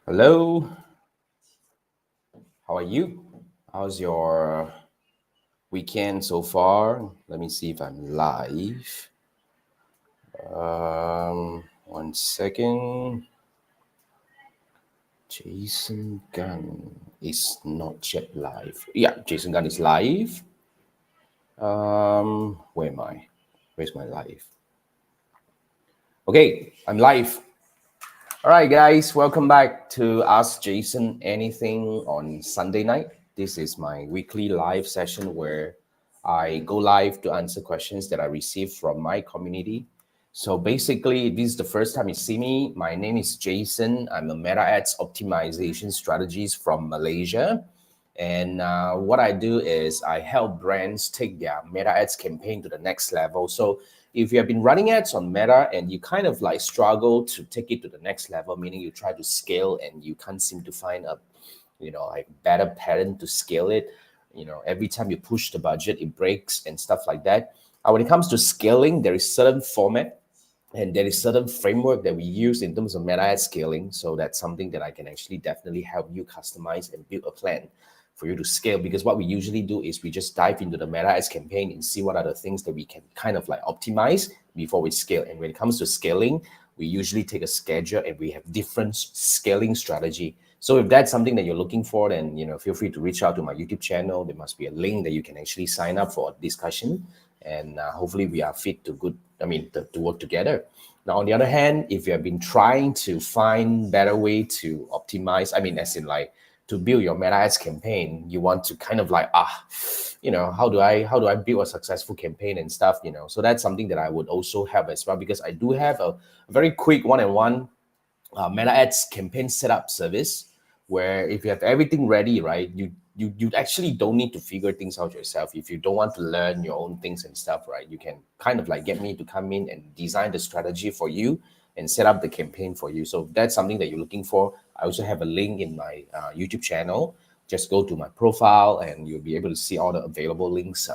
Hello, how are you? How's your weekend so far? Let me see if I'm live. One second. Jason Gunn is not yet live. Yeah, Jason Gunn is live. Where am I? Where's my live? Okay, I'm live. All right, guys, welcome back to Ask Jason Anything on Sunday night. This is my weekly live session where I go live to answer questions that I receive from my community. So basically, this is the first time you see me. My name is Jason. I'm a Meta Ads optimization strategist from Malaysia. And what I do is I help brands take their Meta Ads campaign to the next level. So if you have been running ads on Meta and you kind of like struggle to take it to the next level, meaning you try to scale and you can't seem to find a, like better pattern to scale it. Every time you push the budget, it breaks and stuff like that. When it comes to scaling, there is certain format and there is certain framework that we use in terms of meta ad scaling. So that's something that I can actually definitely help you customize and build a plan for you to scale. Because what we usually do is we just dive into the meta ads campaign and see what are the things that we can kind of like optimize before we scale. And when it comes to scaling, we usually take a schedule and we have different scaling strategy. So if that's something that you're looking for, then feel free to reach out to my YouTube channel. There must be a link that you can actually sign up for a discussion, and hopefully we are fit to good. I mean, to work together. Now, on the other hand, if you have been trying to find better way to optimize, I mean, as in like to build your meta ads campaign, you want to kind of like how do I build a successful campaign and stuff. So that's something that I would also help as well, because I do have a very quick one-on-one meta ads campaign setup service, where if you have everything ready, right, you actually don't need to figure things out yourself. If you don't want to learn your own things and stuff, right, you can kind of like get me to come in and design the strategy for you and set up the campaign for you. So if that's something that you're looking for, I also have a link in my YouTube channel. Just go to my profile and you'll be able to see all the available links.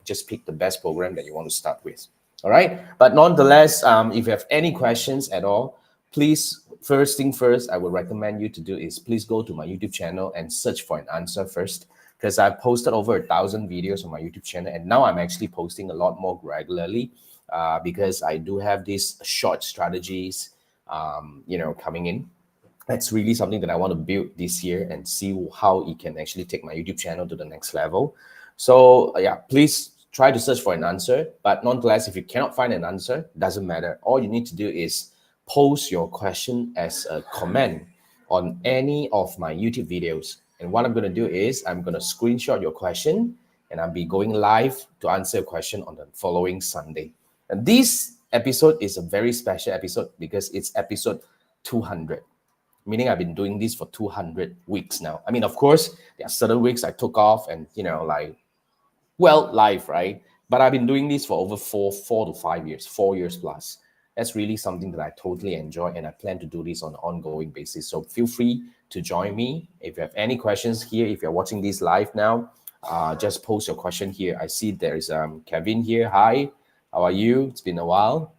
Just pick the best program that you want to start with. All right. But nonetheless, if you have any questions at all, please, first thing first, I would recommend you to do is please go to my YouTube channel and search for an answer first, because I've posted over 1,000 videos on my YouTube channel, and now I'm actually posting a lot more regularly, because I do have these short strategies, coming in. That's really something that I want to build this year and see how it can actually take my YouTube channel to the next level. So yeah, please try to search for an answer. But nonetheless, if you cannot find an answer, doesn't matter. All you need to do is post your question as a comment on any of my YouTube videos. And what I'm going to do is I'm going to screenshot your question and I'll be going live to answer a question on the following Sunday. And this episode is a very special episode because it's episode 200, meaning I've been doing this for 200 weeks now. I mean, of course, there are certain weeks I took off and, life, right? But I've been doing this for over 4 to 5 years, 4 years plus. That's really something that I totally enjoy, and I plan to do this on an ongoing basis. So feel free to join me. If you have any questions here, if you're watching this live now, just post your question here. I see there is Kevin here. Hi, how are you? It's been a while.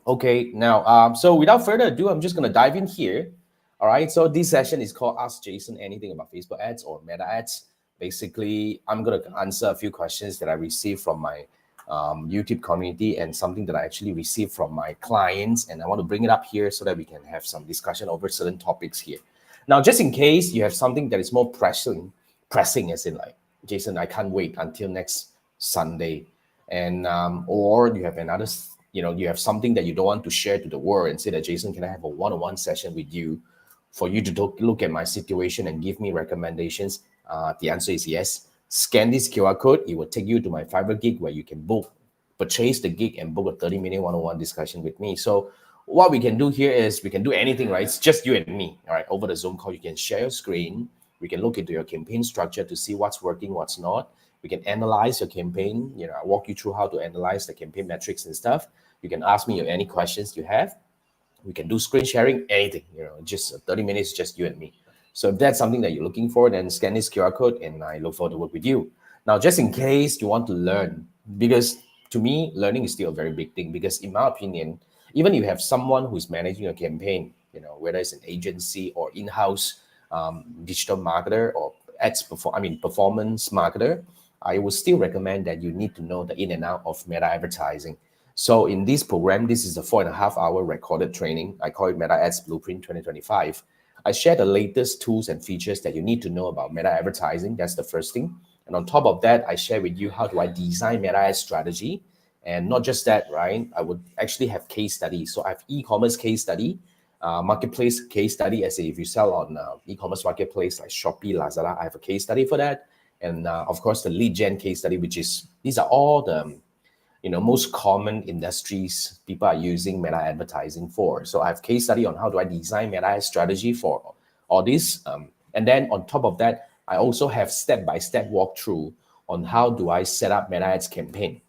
Okay, now, so without further ado, I'm just going to dive in here. All right, so this session is called Ask Jason Anything About Facebook Ads or Meta Ads. Basically, I'm going to answer a few questions that I received from my YouTube community and something that I actually received from my clients. And I want to bring it up here so that we can have some discussion over certain topics here. Now, just in case you have something that is more pressing as in like, Jason, I can't wait until next Sunday. And or you have another, you have something that you don't want to share to the world and say that, Jason, can I have a one-on-one session with you for you to look at my situation and give me recommendations? The answer is yes. Scan this QR code. It will take you to my Fiverr gig where you can purchase the gig and book a 30-minute one-on-one discussion with me. So what we can do here is we can do anything, right? It's just you and me, all right? Over the Zoom call, you can share your screen. We can look into your campaign structure to see what's working, what's not. We can analyze your campaign. I walk you through how to analyze the campaign metrics and stuff. You can ask me any questions you have. We can do screen sharing, anything, just 30 minutes, just you and me. So if that's something that you're looking for, then scan this QR code and I look forward to work with you. Now, just in case you want to learn, because to me, learning is still a very big thing, because in my opinion, even if you have someone who's managing a campaign, whether it's an agency or in-house digital marketer or performance marketer, I would still recommend that you need to know the in and out of meta advertising. So in this program, this is a 4.5 hour recorded training. I call it Meta Ads Blueprint 2025. I share the latest tools and features that you need to know about meta advertising. That's the first thing. And on top of that, I share with you how do I design meta ad strategy. And not just that, right? I would actually have case studies. So I have e-commerce case study, marketplace case study, as if you sell on e-commerce marketplace like Shopee, Lazada, I have a case study for that. And of course, the lead gen case study, these are all the most common industries people are using meta advertising for. So I have case study on how do I design meta ad strategy for all this. And then on top of that, I also have step-by-step walkthrough on how do I set up meta ads campaign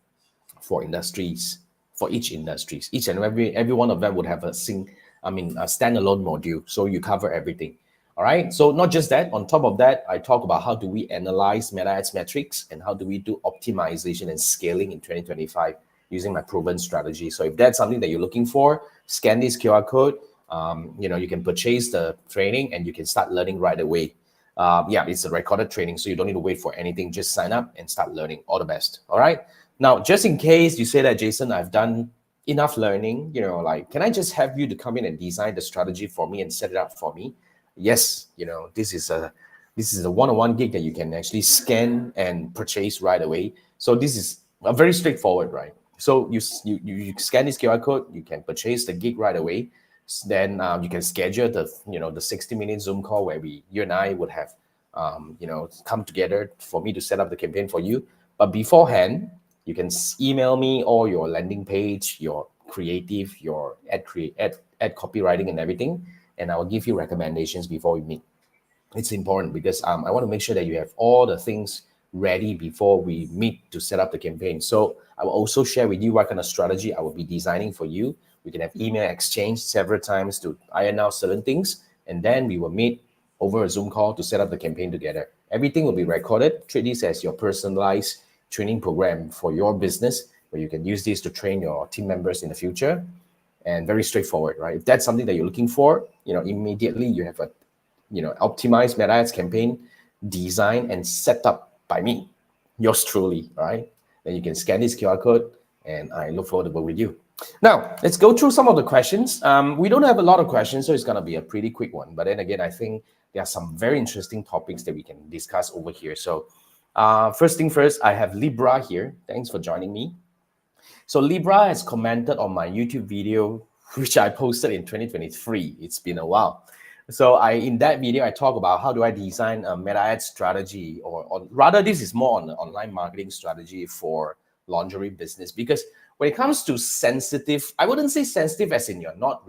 for industries, for each industries. Each and every one of them would have a standalone module. So you cover everything. All right. So not just that, on top of that, I talk about how do we analyze meta ads metrics and how do we do optimization and scaling in 2025 using my proven strategy. So if that's something that you're looking for, scan this QR code. You can purchase the training and you can start learning right away. It's a recorded training, so you don't need to wait for anything. Just sign up and start learning. All the best. All right. Now, just in case you say that, Jason, I've done enough learning, can I just have you to come in and design the strategy for me and set it up for me? Yes, this is a one-on-one gig that you can actually scan and purchase right away. So this is a very straightforward, right? So you scan this QR code, you can purchase the gig right away. Then you can schedule the 60-minute Zoom call where you and I would have come together for me to set up the campaign for you. But beforehand, you can email me all your landing page, your creative, your ad copywriting and everything, and I will give you recommendations before we meet. It's important because I want to make sure that you have all the things ready before we meet to set up the campaign. So I will also share with you what kind of strategy I will be designing for you. We can have email exchange several times to iron out certain things, and then we will meet over a Zoom call to set up the campaign together. Everything will be recorded. Treat this as your personalized training program for your business, where you can use this to train your team members in the future. And very straightforward, right? If that's something that you're looking for, immediately you have a optimized meta ads campaign designed and set up by me, yours truly, right? Then you can scan this QR code, and I look forward to work with you. Now, let's go through some of the questions. We don't have a lot of questions, so it's going to be a pretty quick one. But then again, I think there are some very interesting topics that we can discuss over here. So first thing first, I have Libra here. Thanks for joining me. So Libra has commented on my YouTube video, which I posted in 2023. It's been a while. So in that video, I talk about how do I design a meta ad strategy, or rather, this is more on the online marketing strategy for lingerie business. Because when it comes to sensitive, I wouldn't say sensitive as in you're not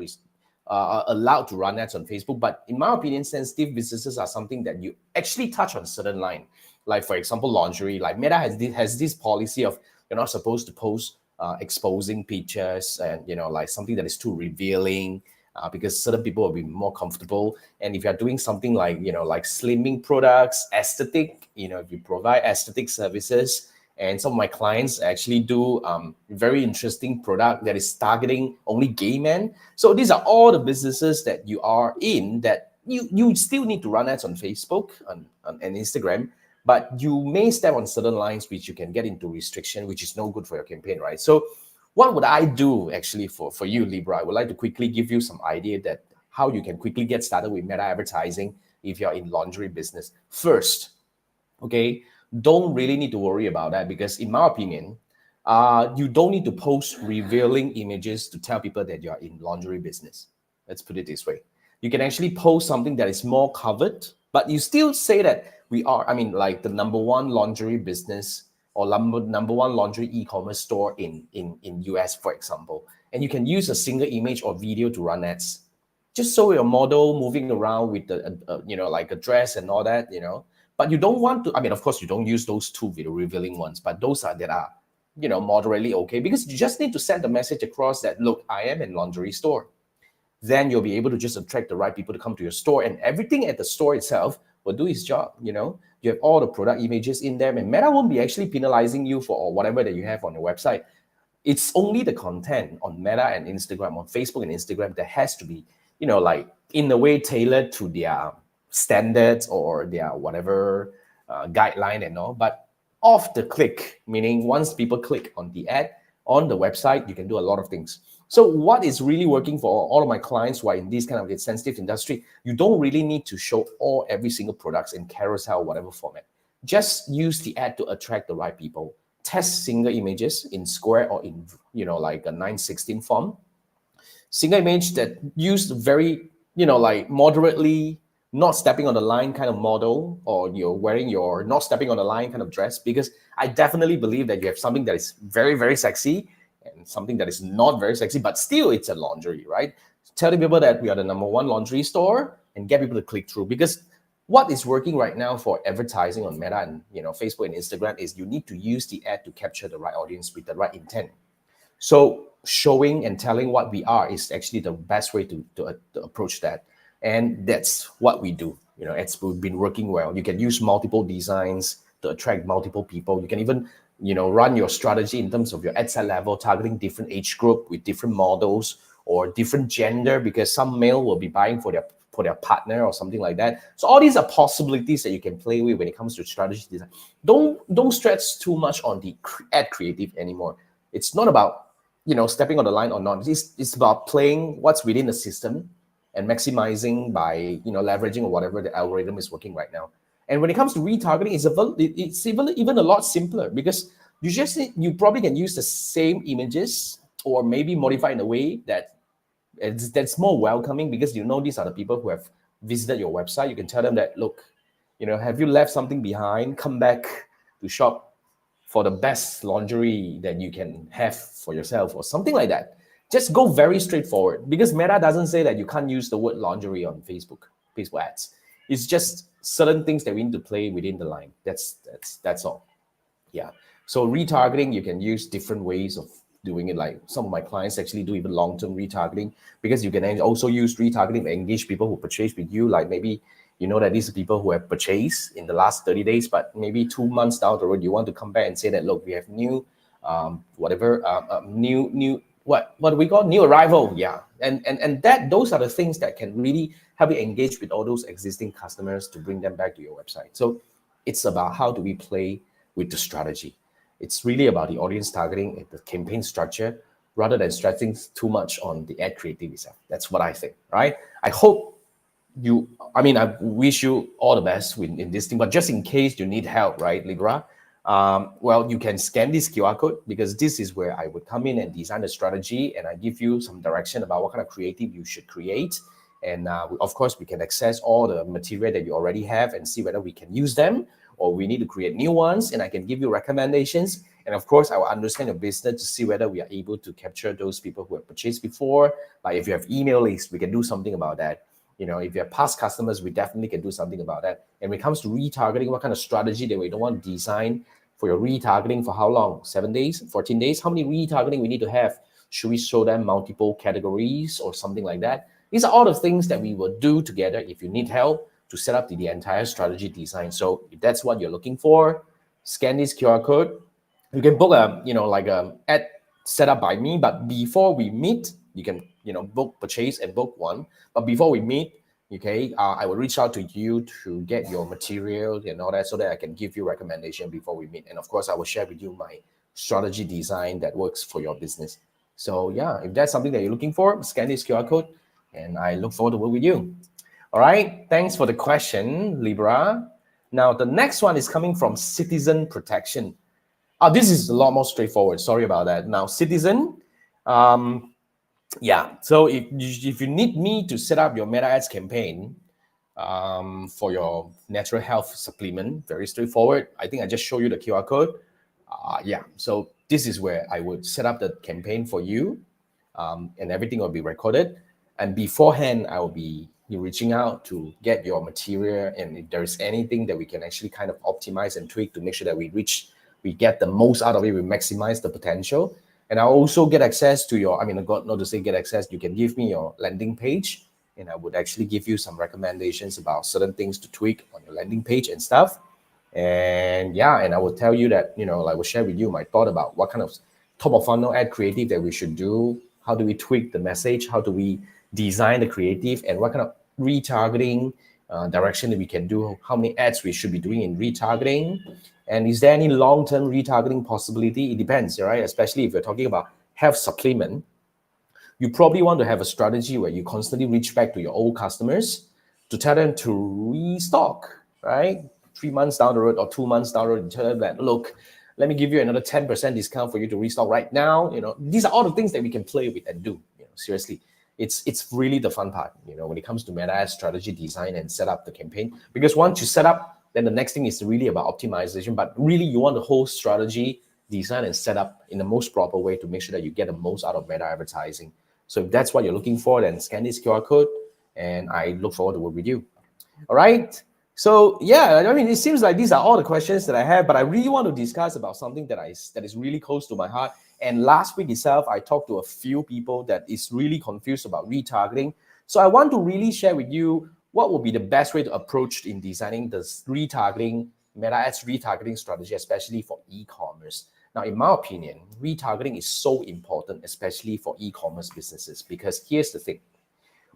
allowed to run ads on Facebook, but in my opinion, sensitive businesses are something that you actually touch on certain line. Like for example, lingerie. Like Meta has this policy of you're not supposed to post exposing pictures and like something that is too revealing, because certain people will be more comfortable. And if you're doing something like like slimming products, aesthetic, if you provide aesthetic services, and some of my clients actually do very interesting product that is targeting only gay men. So these are all the businesses that you are in that you still need to run ads on Facebook and Instagram. But you may step on certain lines which you can get into restriction, which is no good for your campaign, right? So what would I do actually for you, Libra? I would like to quickly give you some idea that how you can quickly get started with meta advertising if you're in lingerie business. First, okay, don't really need to worry about that, because in my opinion, you don't need to post revealing images to tell people that you're in lingerie business. Let's put it this way. You can actually post something that is more covered, but you still say that we are, like the number one lingerie business or number one lingerie e-commerce store in US, for example. And you can use a single image or video to run ads. Just show your model moving around with the, like a dress and all that, But you don't want to, of course, you don't use those two video revealing ones, but those are moderately okay, because you just need to send the message across that, look, I am in lingerie store. Then you'll be able to just attract the right people to come to your store, and everything at the store itself will do its job. You have all the product images in there, and Meta won't be actually penalizing you for whatever that you have on your website. It's only the content on Meta and Instagram, on Facebook and Instagram, that has to be like in a way tailored to their standards or their whatever guideline and all. But off the click, meaning once people click on the ad on the website, you can do a lot of things. So what is really working for all of my clients who are in this kind of sensitive industry, you don't really need to show every single products in carousel, whatever format. Just use the ad to attract the right people. Test single images in square or in, like a 9:16 font. Single image that used very, like moderately not stepping on the line kind of model, or you're wearing your not stepping on the line kind of dress, because I definitely believe that you have something that is very, very sexy and something that is not very sexy, but still it's a lingerie, right? Telling people that we are the #1 lingerie store and get people to click through, because what is working right now for advertising on Meta and Facebook and Instagram is you need to use the ad to capture the right audience with the right intent. So showing and telling what we are is actually the best way to approach that. And that's what we do. It's been working well. You can use multiple designs to attract multiple people. You can even, run your strategy in terms of your ad set level, targeting different age group with different models or different gender, because some male will be buying for their partner or something like that. So all these are possibilities that you can play with when it comes to strategy design. Don't stretch too much on the ad creative anymore. It's not about stepping on the line or not. It's about playing what's within the system and maximizing by leveraging or whatever the algorithm is working right now. And when it comes to retargeting, it's even a lot simpler, because you probably can use the same images or maybe modify in a way that's more welcoming, because these are the people who have visited your website. You can tell them that, look, have you left something behind? Come back to shop for the best lingerie that you can have for yourself or something like that. Just go very straightforward, because Meta doesn't say that you can't use the word lingerie on Facebook ads. It's just certain things that we need to play within the line. That's all. Yeah. So retargeting, you can use different ways of doing it. Like some of my clients actually do even long-term retargeting, because you can also use retargeting to engage people who purchase with you. Like maybe that these are people who have purchased in the last 30 days, but maybe 2 months down the road, you want to come back and say that, look, we have new, what do we call new arrival? Yeah. And those are the things that can really help you engage with all those existing customers to bring them back to your website. So it's about how do we play with the strategy. It's really about the audience targeting and the campaign structure, rather than stretching too much on the ad creative itself. That's what I think, right? I wish you all the best in this thing, but just in case you need help, right, Libra? Well, you can scan this QR code, because this is where I would come in and design a strategy, and I give you some direction about what kind of creative you should create. And of course, we can access all the material that you already have and see whether we can use them or we need to create new ones. And I can give you recommendations. And of course, I will understand your business to see whether we are able to capture those people who have purchased before. Like if you have email lists, we can do something about that. If you have past customers, we definitely can do something about that. And when it comes to retargeting, what kind of strategy that we don't want to design for your retargeting for how long? 7 days, 14 days? How many retargeting we need to have? Should we show them multiple categories or something like that? These are all the things that we will do together if you need help to set up the entire strategy design. So if that's what you're looking for, scan this QR code. You can book a ad set up by me, but before we meet, you can book, purchase and book one. But before we meet, okay, I will reach out to you to get your material and all that, so that I can give you recommendation before we meet. And of course, I will share with you my strategy design that works for your business. So yeah, if that's something that you're looking for, scan this QR code, and I look forward to work with you. All right, thanks for the question, Libra. Now, the next one is coming from Citizen Protection. This is a lot more straightforward. Sorry about that. Now, Citizen, yeah. So if you need me to set up your Meta Ads campaign for your natural health supplement, very straightforward. I think I just show you the QR code. Yeah. So this is where I would set up the campaign for you, and everything will be recorded. And beforehand, I will be reaching out to get your material, and if there's anything that we can actually kind of optimize and tweak to make sure that we get the most out of it, we maximize the potential. And I'll also get access to your, not to say get access, you can give me your landing page, and I would actually give you some recommendations about certain things to tweak on your landing page and stuff. And yeah, and I will tell you that, I will share with you my thought about what kind of top of funnel ad creative that we should do. How do we tweak the message? How do we design the creative and what kind of retargeting direction that we can do, how many ads we should be doing in retargeting, and is there any long-term retargeting possibility? It depends, right? Especially if you're talking about health supplement, you probably want to have a strategy where you constantly reach back to your old customers to tell them to restock, right? 3 months down the road or 2 months down the road, you tell them that, look, let me give you another 10% discount for you to restock right now. These are all the things that we can play with and do. Seriously, it's really the fun part, when it comes to meta ad strategy design and set up the campaign. Because once you set up, then the next thing is really about optimization. But really, you want the whole strategy design and set up in the most proper way to make sure that you get the most out of meta advertising. So if that's what you're looking for, then scan this QR code, and I look forward to work with you. All right. So yeah, I mean, it seems like these are all the questions that I have, but I really want to discuss about something that is really close to my heart. And last week itself, I talked to a few people that is really confused about retargeting. So I want to really share with you what would be the best way to approach in designing this retargeting, meta ads retargeting strategy, especially for e-commerce. Now, in my opinion, retargeting is so important, especially for e-commerce businesses, because here's the thing.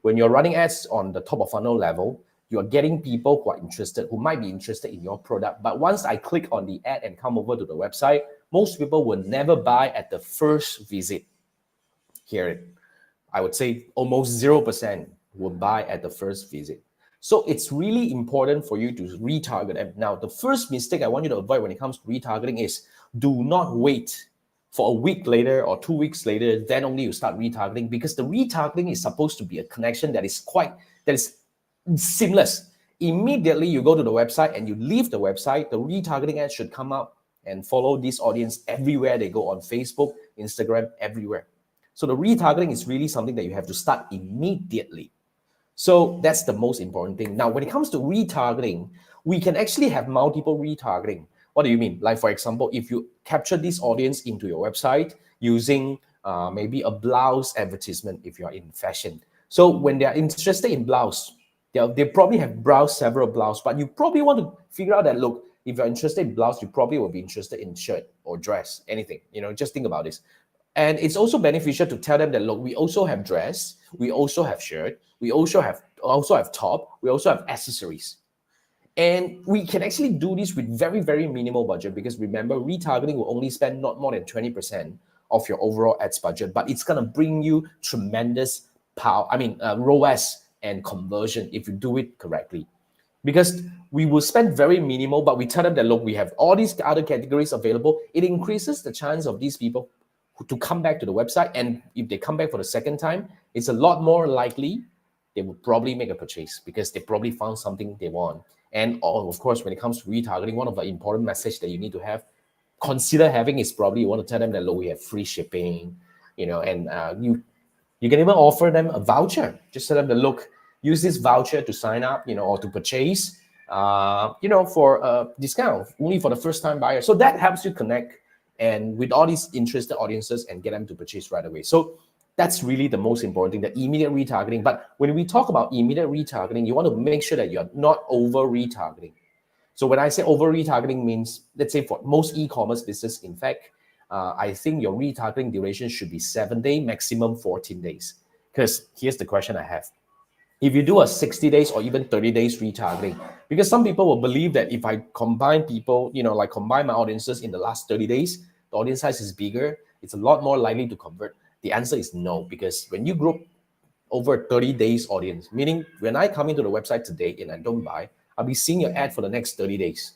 When you're running ads on the top of funnel level, you're getting people who are interested, who might be interested in your product. But once I click on the ad and come over to the website, most people will never buy at the first visit. Here, I would say almost 0% will buy at the first visit. So it's really important for you to retarget them. Now, the first mistake I want you to avoid when it comes to retargeting is do not wait for a week later or 2 weeks later, then only you start retargeting, because the retargeting is supposed to be a connection that is seamless. Immediately you go to the website and you leave the website, the retargeting ad should come up and follow this audience everywhere they go, on Facebook, Instagram, everywhere. So the retargeting is really something that you have to start immediately. So that's the most important thing. Now, when it comes to retargeting, we can actually have multiple retargeting. What do you mean? Like, for example, if you capture this audience into your website using maybe a blouse advertisement, if you're in fashion. So when they're interested in blouse, they probably have browsed several blouses, but you probably want to figure out that, look, if you're interested in blouse, you probably will be interested in shirt or dress, anything, just think about this. And it's also beneficial to tell them that, look, we also have dress, we also have shirt, we also have top, we also have accessories. And we can actually do this with very, very minimal budget, because remember, retargeting will only spend not more than 20% of your overall ads budget, but it's going to bring you tremendous power, ROAS and conversion if you do it correctly. Because we will spend very minimal, but we tell them that, look, we have all these other categories available. It increases the chance of these people to come back to the website. And if they come back for the second time, it's a lot more likely they will probably make a purchase, because they probably found something they want. And of course, when it comes to retargeting, one of the important messages that you need to consider having is probably you want to tell them that, look, we have free shipping, and you can even offer them a voucher. Just tell them that, look, use this voucher to sign up, or to purchase, for a discount only for the first time buyer. So that helps you connect and with all these interested audiences and get them to purchase right away. So that's really the most important thing, the immediate retargeting. But when we talk about immediate retargeting, you want to make sure that you're not over retargeting. So when I say over retargeting means, let's say for most e-commerce business, in fact, I think your retargeting duration should be 7 days, maximum 14 days. Because here's the question I have. If you do a 60 days or even 30 days retargeting, because some people will believe that if I combine people, combine my audiences in the last 30 days, the audience size is bigger, it's a lot more likely to convert. The answer is no, because when you group over 30 days audience, meaning when I come into the website today and I don't buy, I'll be seeing your ad for the next 30 days.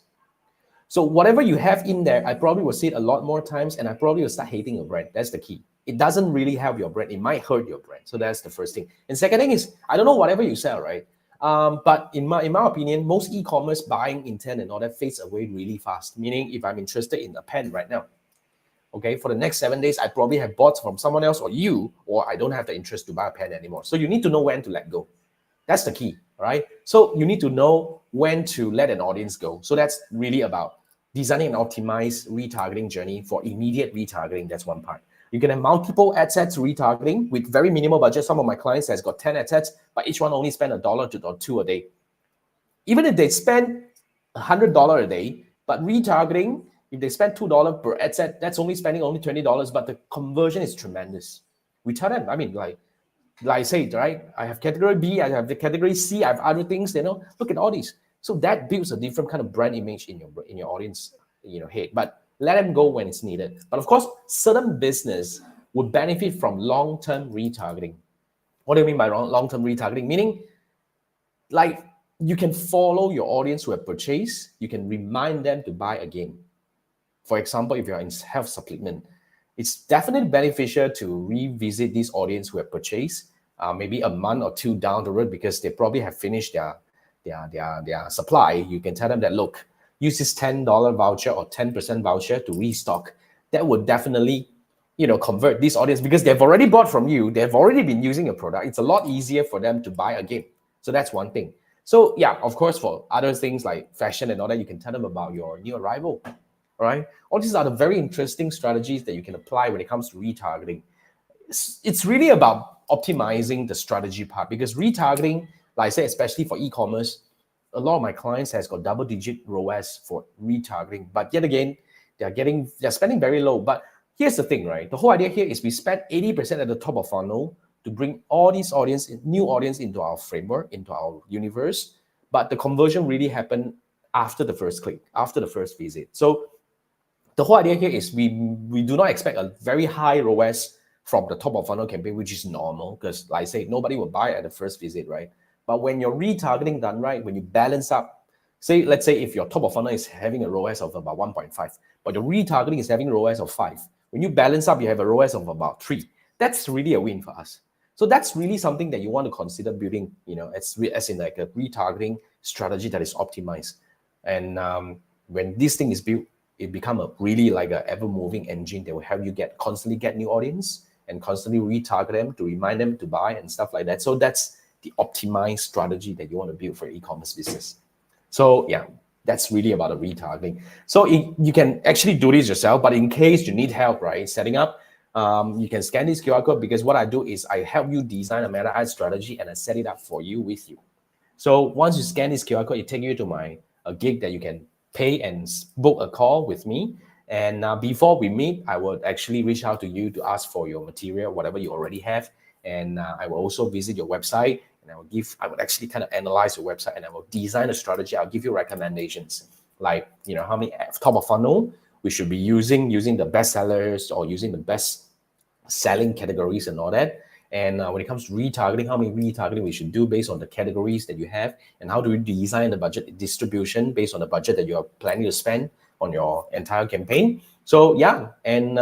So whatever you have in there, I probably will see it a lot more times, and I probably will start hating your brand. That's the key. It doesn't really help your brand. It might hurt your brand. So that's the first thing. And second thing is, I don't know whatever you sell, right? But in my opinion, most e-commerce buying intent and all that fades away really fast. Meaning, if I'm interested in a pen right now, okay, for the next 7 days, I probably have bought from someone else or you, or I don't have the interest to buy a pen anymore. So you need to know when to let go. That's the key, right? So you need to know when to let an audience go. So that's really about designing an optimized retargeting journey for immediate retargeting. That's one part. You can have multiple ad sets retargeting with very minimal budget. Some of my clients has got 10 ad sets, but each one only spend $1 to $2 a day. Even if they spend $100 a day, but retargeting, if they spend $2 per ad set, that's only spending only $20, but the conversion is tremendous. We tell them, like I said, right? I have category B, I have the category C, I have other things, look at all these. So that builds a different kind of brand image in your audience, head. But let them go when it's needed. But of course, certain business would benefit from long-term retargeting. What do you mean by long-term retargeting? Meaning, like, you can follow your audience who have purchased, you can remind them to buy again. For example, if you're in health supplement, it's definitely beneficial to revisit this audience who have purchased maybe a month or two down the road, because they probably have finished their supply. You can tell them that, look, use this $10 voucher or 10% voucher to restock. That would definitely convert this audience, because they've already bought from you, they've already been using your product. It's a lot easier for them to buy again. So that's one thing. So yeah, of course, for other things like fashion and all that, you can tell them about your new arrival. Right? All these are the very interesting strategies that you can apply when it comes to retargeting. It's really about optimizing the strategy part, because retargeting, like I say, especially for e-commerce, a lot of my clients has got double-digit ROAS for retargeting. But yet again, they're spending very low. But here's the thing, right? The whole idea here is we spend 80% at the top of funnel to bring all these new audience into our framework, into our universe. But the conversion really happened after the first click, after the first visit. So the whole idea here is we do not expect a very high ROAS from the top of funnel campaign, which is normal, because like I say, nobody will buy at the first visit, right? But when your retargeting done right, when you balance up, let's say if your top of funnel is having a ROAS of about 1.5, but your retargeting is having a ROAS of 5, when you balance up, you have a ROAS of about 3. That's really a win for us. So that's really something that you want to consider building, as in like a retargeting strategy that is optimized. And when this thing is built, it become a really like a ever-moving engine that will help you constantly get new audience and constantly retarget them to remind them to buy and stuff like that. So that's the optimized strategy that you want to build for your e-commerce business. So yeah, that's really about the retargeting. So you can actually do this yourself, but in case you need help, right, setting up, you can scan this QR code, because what I do is I help you design a meta ad strategy and I set it up for you with you. So once you scan this QR code, it takes you to a gig that you can pay and book a call with me. And before we meet, I will actually reach out to you to ask for your material, whatever you already have. And I will also visit your website, and I would actually kind of analyze your website, and I will design a strategy. I'll give you recommendations, like, how many top of funnel we should be using the best sellers or using the best selling categories and all that. And when it comes to retargeting, how many retargeting we should do based on the categories that you have, and how do we design the budget distribution based on the budget that you're planning to spend on your entire campaign. So yeah, and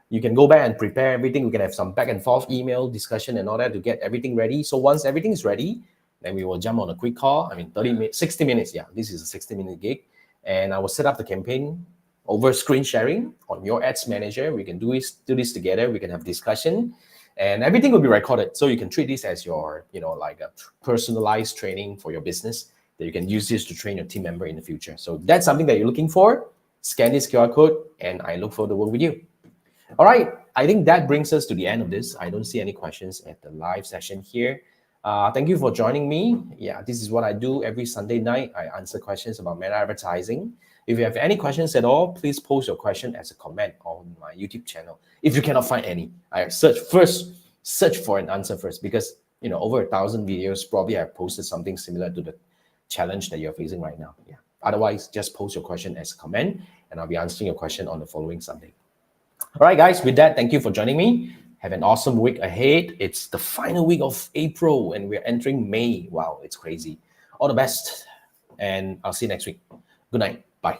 you can go back and prepare everything. We can have some back and forth email discussion and all that to get everything ready. So once everything is ready, then we will jump on a quick call. 30 minutes, 60 minutes. Yeah, this is a 60-minute gig. And I will set up the campaign over screen sharing on your ads manager. We can do this together. We can have discussion. And everything will be recorded. So you can treat this as your, like a personalized training for your business, that you can use this to train your team member in the future. So that's something that you're looking for. Scan this QR code, and I look forward to work with you. All right. I think that brings us to the end of this. I don't see any questions at the live session here. Thank you for joining me. Yeah, this is what I do every Sunday night. I answer questions about meta advertising. If you have any questions at all, please post your question as a comment on my YouTube channel. If you cannot find any, I search for an answer first, because over 1,000 videos, probably I've posted something similar to the challenge that you're facing right now. Yeah. Otherwise, just post your question as a comment, and I'll be answering your question on the following Sunday. All right, guys, with that, thank you for joining me. Have an awesome week ahead. It's the final week of April, and we're entering May. Wow, it's crazy. All the best, and I'll see you next week. Good night. Bye.